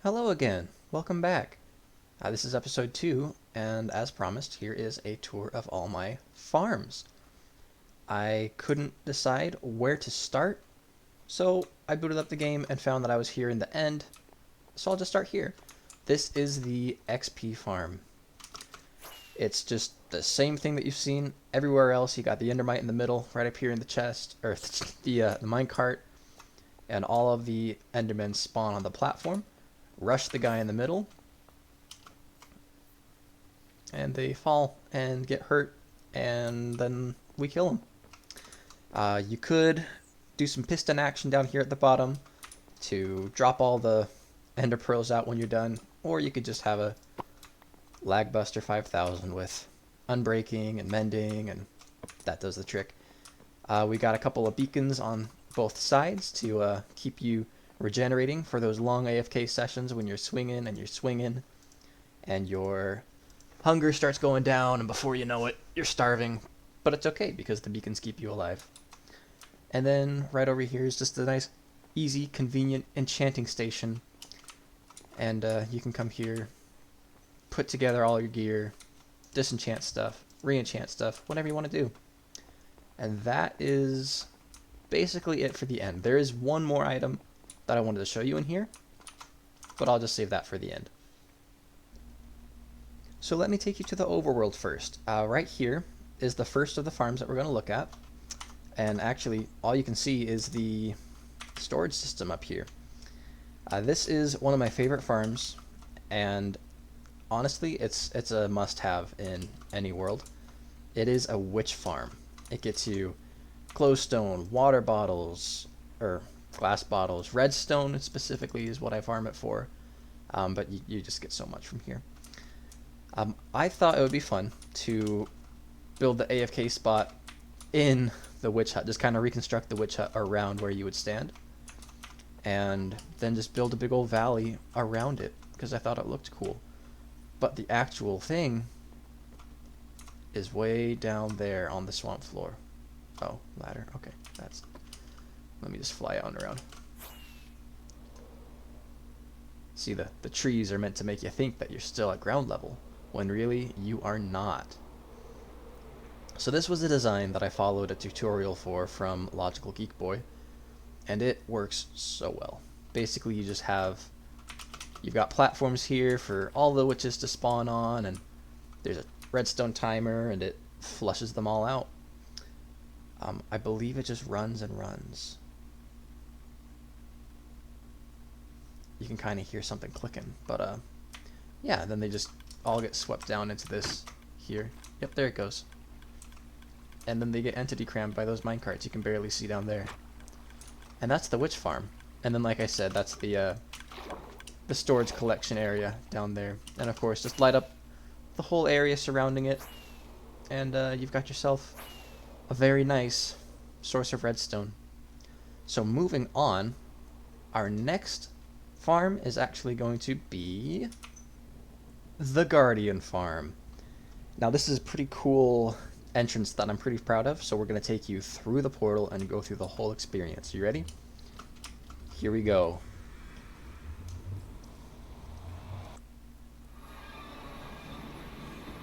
Hello again. Welcome back. This is episode 2, and as promised, here is a tour of all my farms. I couldn't decide where to start, so I booted up the game and found that I was here in the end, so I'll just start here. This is the XP farm. It's just the same thing that you've seen everywhere else. You got the endermite in the middle, right up here in the chest, or the minecart, and all of the endermen spawn on the platform. Rush the guy in the middle, and they fall and get hurt, and then we kill them. You could do some piston action down here at the bottom to drop all the ender pearls out when you're done, or you could just have a Lagbuster 5000 with unbreaking and mending, and that does the trick. We got a couple of beacons on both sides to keep you regenerating for those long AFK sessions when you're swinging and your hunger starts going down, and before you know it, you're starving. But it's okay because the beacons keep you alive. And then right over here is just a nice, easy, convenient enchanting station. And you can come here, put together all your gear, disenchant stuff, re-enchant stuff, whatever you want to do. And that is basically it for the end. There is one more item that I wanted to show you in here, but I'll just save that for the end. So let me take you to the overworld first. Right here is the first of the farms that we're going to look at. And actually, all you can see is the storage system up here. This is one of my favorite farms, and honestly, it's a must-have in any world. It is a witch farm. It gets you glowstone, water bottles, or glass bottles. Redstone specifically is what I farm it for, but you just get so much from here. I thought it would be fun to build the AFK spot in the witch hut, just kind of reconstruct the witch hut around where you would stand, and then just build a big old valley around it, because I thought it looked cool. But the actual thing is way down there on the swamp floor. Oh, ladder. Okay, let me just fly out and around. See, the trees are meant to make you think that you're still at ground level, when really you are not. So this was a design that I followed a tutorial for from Logical Geek Boy, and it works so well. Basically, you've got platforms here for all the witches to spawn on, and there's a redstone timer, and it flushes them all out. I believe it just runs and runs. You can kind of hear something clicking, but yeah, then they just all get swept down into this here. Yep, there it goes. And then they get entity crammed by those minecarts you can barely see down there. And that's the witch farm. And then, like I said, that's the storage collection area down there. And of course, just light up the whole area surrounding it, and you've got yourself a very nice source of redstone. So moving on, our next farm is actually going to be the Guardian farm. Now this is a pretty cool entrance that I'm pretty proud of, so we're going to take you through the portal and go through the whole experience. You ready? Here we go.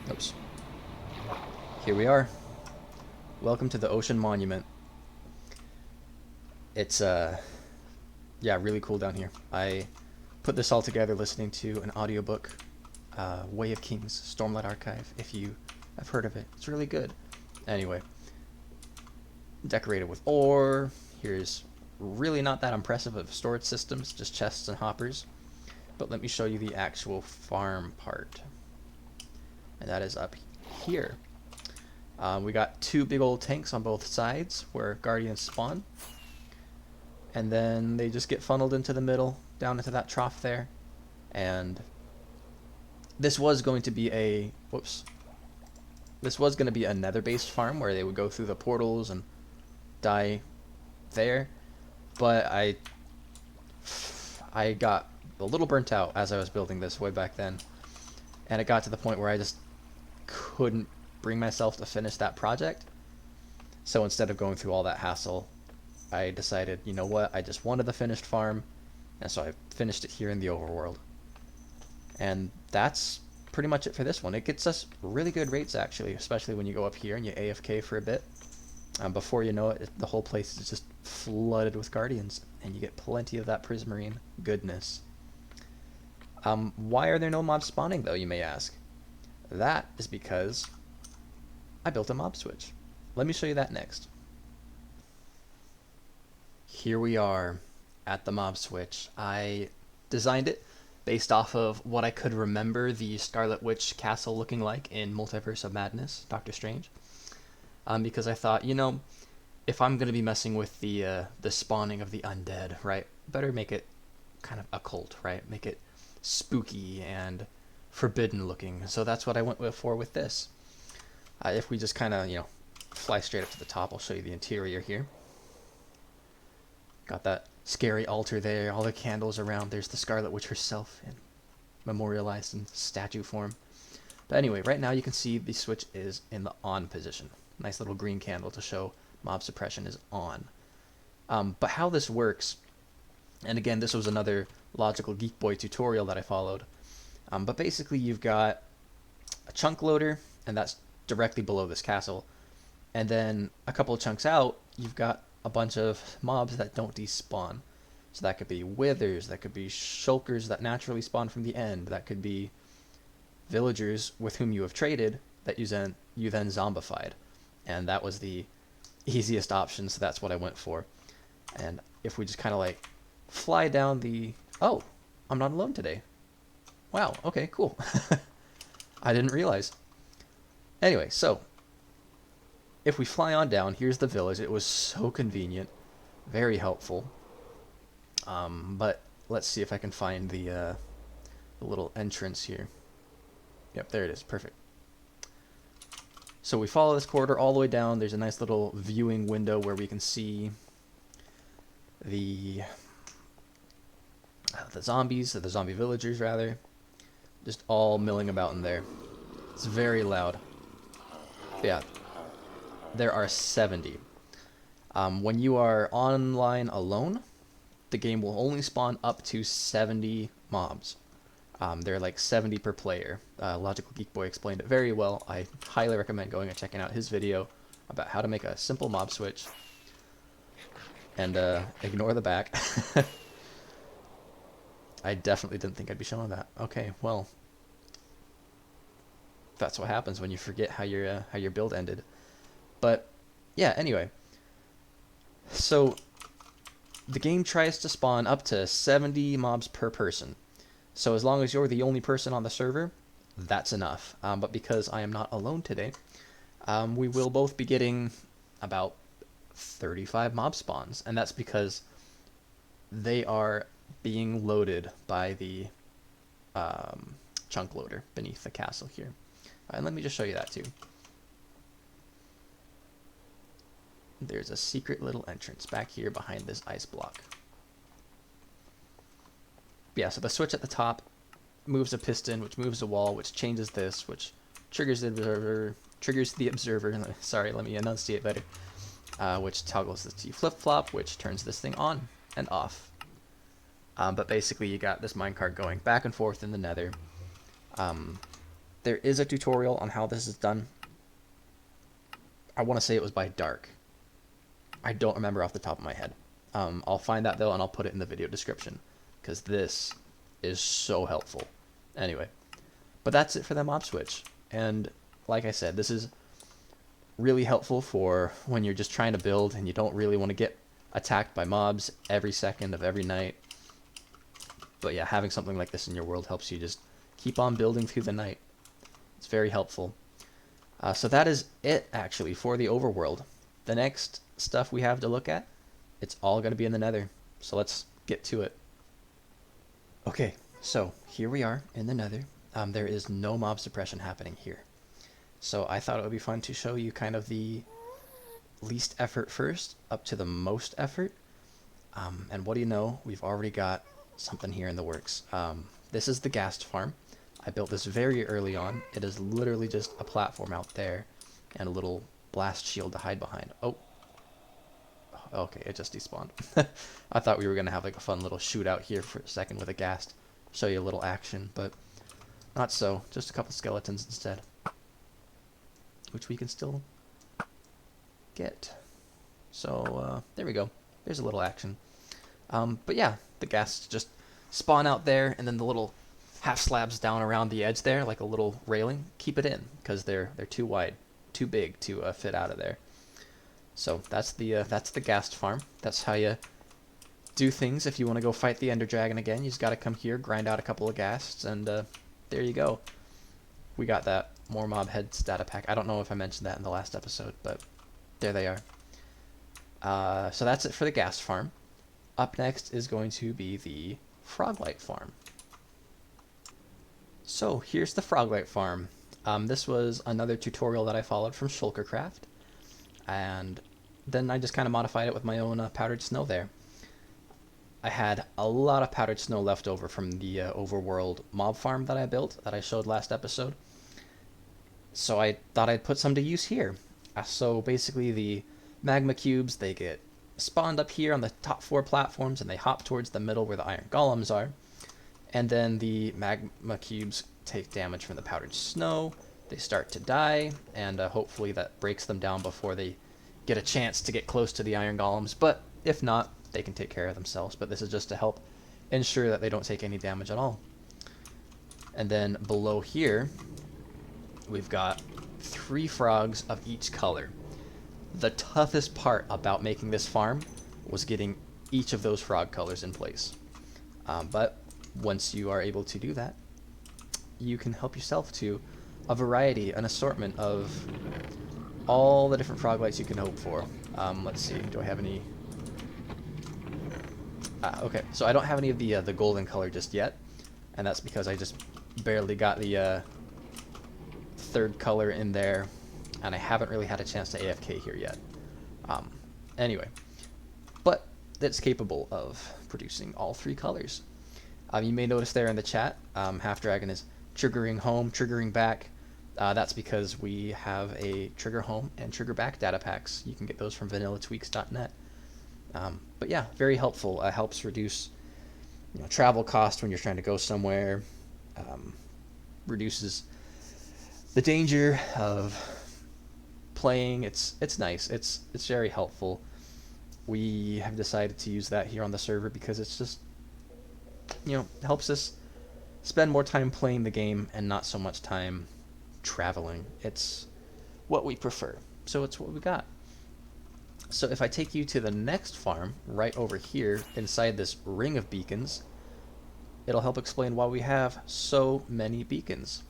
Oops. Here we are. Welcome to the Ocean Monument. It's yeah, really cool down here. I put this all together listening to an audiobook, Way of Kings, Stormlight Archive, if you have heard of it. It's really good. Anyway, decorated with ore. Here's really not that impressive of storage systems, just chests and hoppers. But let me show you the actual farm part. And that is up here. We got two big old tanks on both sides where guardians spawn, and then they just get funneled into the middle, down into that trough there. And this was going to be a nether-based farm where they would go through the portals and die there, but I got a little burnt out as I was building this way back then, and it got to the point where I just couldn't bring myself to finish that project. So instead of going through all that hassle, I decided, you know what, I just wanted the finished farm, and so I finished it here in the overworld. And that's pretty much it for this one. It gets us really good rates, actually, especially when you go up here and you AFK for a bit. Before you know it, the whole place is just flooded with guardians, and you get plenty of that prismarine goodness. Why are there no mobs spawning, though, you may ask? That is because I built a mob switch. Let me show you that next. Here we are at the mob switch. I designed it based off of what I could remember the Scarlet Witch castle looking like in Multiverse of Madness, Doctor Strange. Because I thought, you know, if I'm going to be messing with the spawning of the undead, right, better make it kind of occult, right? Make it spooky and forbidden looking. So that's what I went for with this. If we just kind of, you know, fly straight up to the top, I'll show you the interior here. Got that scary altar there, all the candles around. There's the Scarlet Witch herself, and memorialized in statue form. But anyway, right now you can see the switch is in the on position. Nice little green candle to show mob suppression is on. But how this works, and again, this was another Logical Geek Boy tutorial that I followed. But basically you've got a chunk loader, and that's directly below this castle. And then a couple of chunks out, you've got a bunch of mobs that don't despawn. So that could be withers, that could be shulkers that naturally spawn from the end, that could be villagers with whom you have traded that you then zombified. And that was the easiest option, so that's what I went for. And if we just kind of like fly down the... Oh, I'm not alone today. Wow, okay, cool. I didn't realize. Anyway, so if we fly on down, here's the village. It was so convenient, very helpful. But let's see if I can find the little entrance here. Yep, there it is. Perfect. So we follow this corridor all the way down. There's a nice little viewing window where we can see the zombies, or the zombie villagers rather, just all milling about in there. It's very loud. Yeah, there are 70. When you are online alone, the game will only spawn up to 70 mobs. There are like 70 per player. Logical Geek Boy explained it very well. I highly recommend going and checking out his video about how to make a simple mob switch. And ignore the back. I definitely didn't think I'd be showing that. Okay, well, that's what happens when you forget how your build ended. But yeah, anyway. So the game tries to spawn up to 70 mobs per person. So as long as you're the only person on the server, that's enough. But because I am not alone today, we will both be getting about 35 mob spawns. And that's because they are being loaded by the chunk loader beneath the castle here. And let me just show you that too. There's a secret little entrance back here behind this ice block. Yeah, so the switch at the top moves a piston, which moves a wall, which changes this, which triggers the observer. Sorry, let me enunciate better. Which toggles the T flip-flop, which turns this thing on and off. But basically you got this minecart going back and forth in the nether. There is a tutorial on how this is done. I want to say it was by Dark. I don't remember off the top of my head. I'll find that though, and I'll put it in the video description, because this is so helpful. Anyway, but that's it for the mob switch. And like I said, this is really helpful for when you're just trying to build and you don't really want to get attacked by mobs every second of every night. But yeah, having something like this in your world helps you just keep on building through the night. It's very helpful. So that is it, actually, for the overworld. The next stuff we have to look at, it's all going to be in the nether. So let's get to it. Okay, so here we are in the nether. There is no mob suppression happening here. So I thought it would be fun to show you kind of the least effort first, up to the most effort. And what do you know? We've already got something here in the works. This is the ghast farm. I built this very early on. It is literally just a platform out there and a little blast shield to hide behind. Oh, okay, it just despawned. I thought we were going to have like a fun little shootout here for a second with a ghast. Show you a little action, but Not so, just a couple skeletons instead, which we can still get. So there we go. There's a little action. But yeah, the ghasts just spawn out there, and then the little half slabs down around the edge there, like a little railing, keep it in because they're too wide, too big to fit out of there. So that's the ghast farm. That's how you do things if you want to go fight the Ender Dragon again. You just got to come here, grind out a couple of ghasts, and there you go. We got that more mob heads data pack. I don't know if I mentioned that in the last episode, but there they are. So that's it for the ghast farm. Up next is going to be the Froglight farm. So here's the Froglight farm. This was another tutorial that I followed from Shulkercraft, and then I just kind of modified it with my own powdered snow there. I had a lot of powdered snow left over from the overworld mob farm that I built that I showed last episode, so I thought I'd put some to use here. So basically the magma cubes, they get spawned up here on the top 4 platforms, and they hop towards the middle where the iron golems are. And then the magma cubes take damage from the powdered snow. They start to die, and hopefully that breaks them down before they get a chance to get close to the iron golems. But if not, they can take care of themselves. But this is just to help ensure that they don't take any damage at all. And then below here, we've got 3 frogs of each color. The toughest part about making this farm was getting each of those frog colors in place. But once you are able to do that, you can help yourself to a variety, an assortment of all the different frog lights you can hope for. Let's see, do I have any? Okay, so I don't have any of the golden color just yet, and that's because I just barely got the 3rd color in there, and I haven't really had a chance to AFK here yet. Anyway, but it's capable of producing all 3 colors. You may notice there in the chat, Half Dragon is triggering home, triggering back. That's because we have a trigger home and trigger back data packs. You can get those from vanillatweaks.net. But yeah, very helpful. Helps reduce travel cost when you're trying to go somewhere. Reduces the danger of playing. It's nice. It's very helpful. We have decided to use that here on the server because it's just helps us spend more time playing the game and not so much time traveling. It's what we prefer, so it's what we got. So if I take you to the next farm right over here inside this ring of beacons, it'll help explain why we have so many beacons.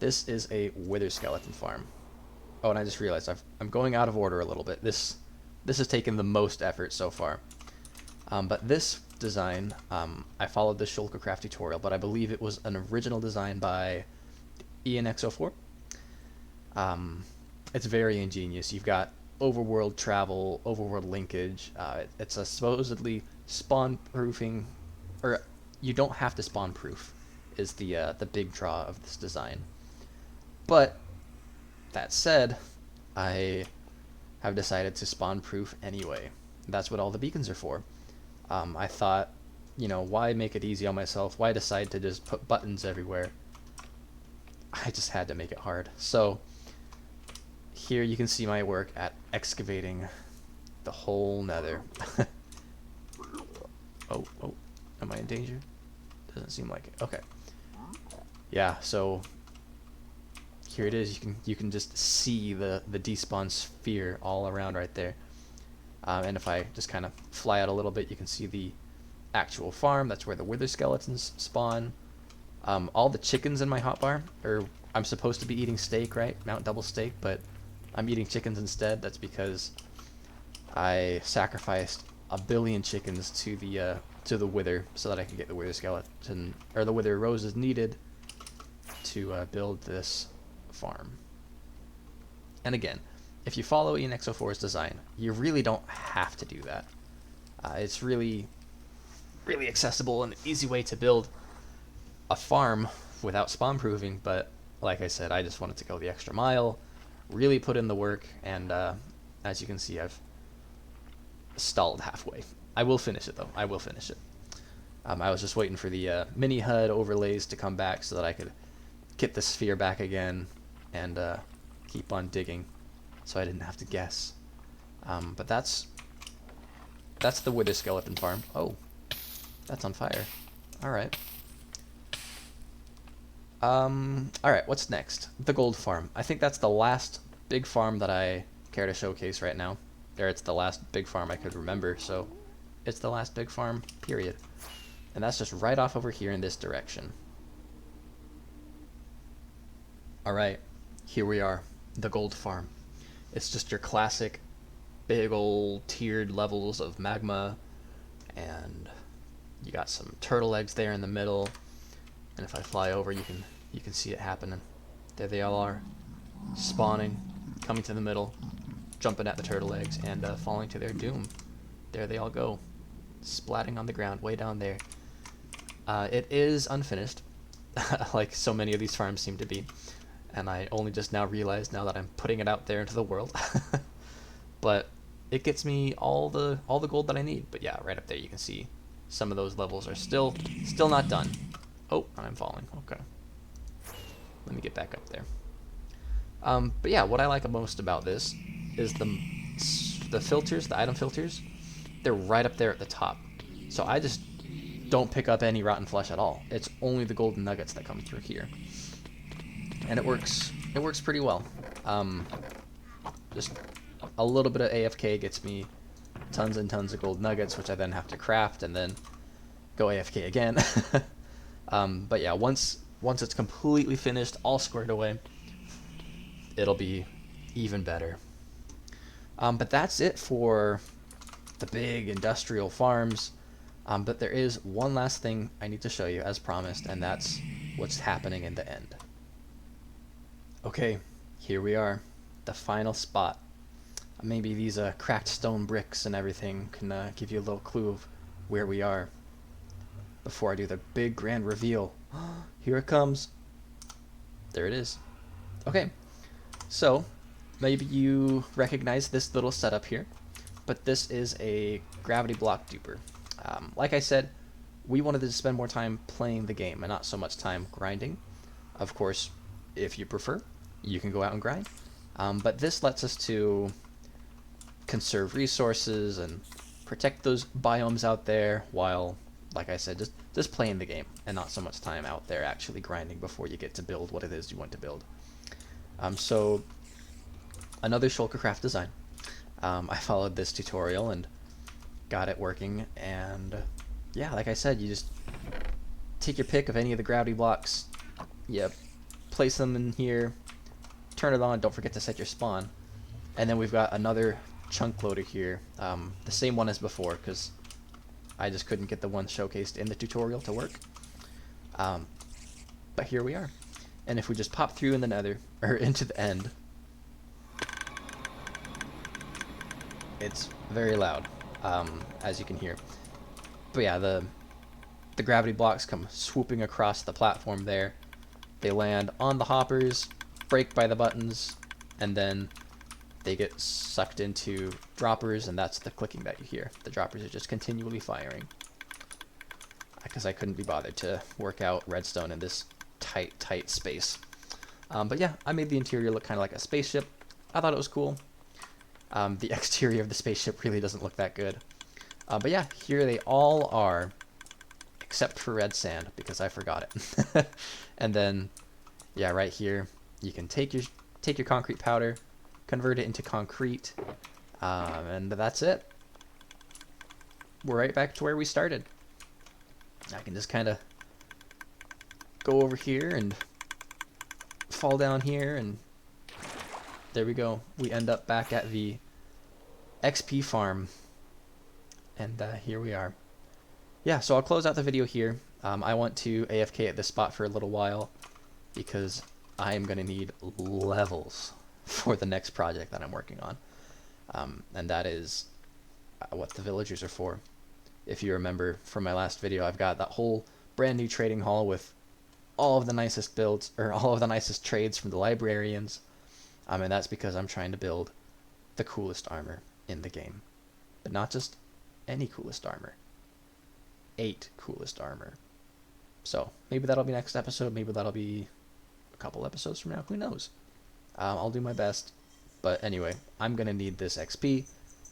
This is a wither skeleton farm. Oh, and I just realized I'm going out of order a little bit. This has taken the most effort so far. But this design, I followed the Shulkercraft tutorial, but I believe it was an original design by ENX04. It's very ingenious. You've got overworld travel, overworld linkage. It's a supposedly spawn proofing, or you don't have to spawn proof, is the big draw of this design. But that said, I have decided to spawn proof anyway. That's what all the beacons are for. I thought, why make it easy on myself? Why decide to just put buttons everywhere? I just had to make it hard. So here you can see my work at excavating the whole nether. Oh, am I in danger? Doesn't seem like it. Okay. Yeah, so here it is. You can just see the despawn sphere all around right there. And if I just kind of fly out a little bit, you can see the actual farm. That's where the wither skeletons spawn. All the chickens in my hotbar, I'm supposed to be eating steak, right? Mount double steak, but I'm eating chickens instead. That's because I sacrificed 1 billion chickens to the wither so that I could get the wither skeleton, or the wither roses needed to build this farm. And again, if you follow ENX04's design, you really don't have to do that. It's really, really accessible and an easy way to build a farm without spawn proofing, but like I said, I just wanted to go the extra mile, really put in the work, and as you can see, I've stalled halfway. I will finish it though. I will finish it. I was just waiting for the mini HUD overlays to come back so that I could get the sphere back again and keep on digging, so I didn't have to guess. But that's the wither skeleton farm. Oh, that's on fire. All right. All right. What's next? The gold farm. I think that's the last big farm that I care to showcase right now. Or it's the last big farm I could remember. So it's the last big farm. Period. And that's just right off over here in this direction. All right. Here we are. The gold farm. It's just your classic big old tiered levels of magma, and you got some turtle eggs there in the middle, and if I fly over you can see it happening. There they all are, spawning, coming to the middle, jumping at the turtle eggs, and falling to their doom. There they all go, splatting on the ground way down there. It is unfinished, like so many of these farms seem to be, and I only just now realized now that I'm putting it out there into the world. But it gets me all the gold that I need. But yeah, right up there you can see some of those levels are still not done. Oh, I'm falling. Okay. Let me get back up there. But yeah, what I like most about this is the filters, the item filters. They're right up there at the top. So I just don't pick up any rotten flesh at all. It's only the golden nuggets that come through here. And it works pretty well. Just a little bit of AFK gets me tons and tons of gold nuggets, which I then have to craft and then go AFK again. But yeah, once it's completely finished, all squared away, it'll be even better. But that's it for the big industrial farms. But there is one last thing I need to show you as promised, and that's what's happening in the end. Okay, here we are, the final spot. Maybe these cracked stone bricks and everything can give you a little clue of where we are before I do the big grand reveal. Here it comes. There it is. Okay, so maybe you recognize this little setup here, but this is a gravity block duper. Like I said, we wanted to spend more time playing the game and not so much time grinding. Of course, if you prefer, you can go out and grind. But this lets us to conserve resources and protect those biomes out there while, like I said, just playing the game and not so much time out there actually grinding before you get to build what it is you want to build. So another Shulkercraft design. I followed this tutorial and got it working, and yeah, like I said, you just take your pick of any of the gravity blocks, you place them in here, turn it on, don't forget to set your spawn, and then we've got another chunk loader here, the same one as before, because I just couldn't get the one showcased in the tutorial to work. But here we are, and if we just pop through in the nether, or into the end, it's very loud, as you can hear. But yeah, the gravity blocks come swooping across the platform there. They land on the hoppers, break by the buttons, and then they get sucked into droppers, and that's the clicking that you hear. The droppers are just continually firing. Because I couldn't be bothered to work out redstone in this tight space. But yeah, I made the interior look kind of like a spaceship. I thought it was cool. The exterior of the spaceship really doesn't look that good. But yeah, here they all are, except for red sand, because I forgot it. And then, yeah, right here, you can take your concrete powder, convert it into concrete, and that's it. We're right back to where we started. I can just kind of go over here and fall down here, and there we go. We end up back at the XP farm, and here we are. Yeah, so I'll close out the video here. I want to AFK at this spot for a little while because I am going to need levels for the next project that I'm working on. And that is what the villagers are for. If you remember from my last video, I've got that whole brand new trading hall with all of the nicest builds, or all of the nicest trades from the librarians. And that's because I'm trying to build the coolest armor in the game. But not just any coolest armor. 8 coolest armor. So maybe that'll be next episode. Maybe that'll be a couple episodes from now. Who knows? I'll do my best. But anyway, I'm going to need this XP.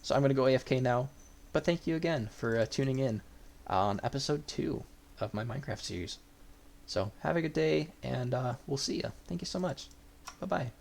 So I'm going to go AFK now. But thank you again for tuning in on episode 2 of my Minecraft series. So have a good day, and we'll see ya. Thank you so much. Bye-bye.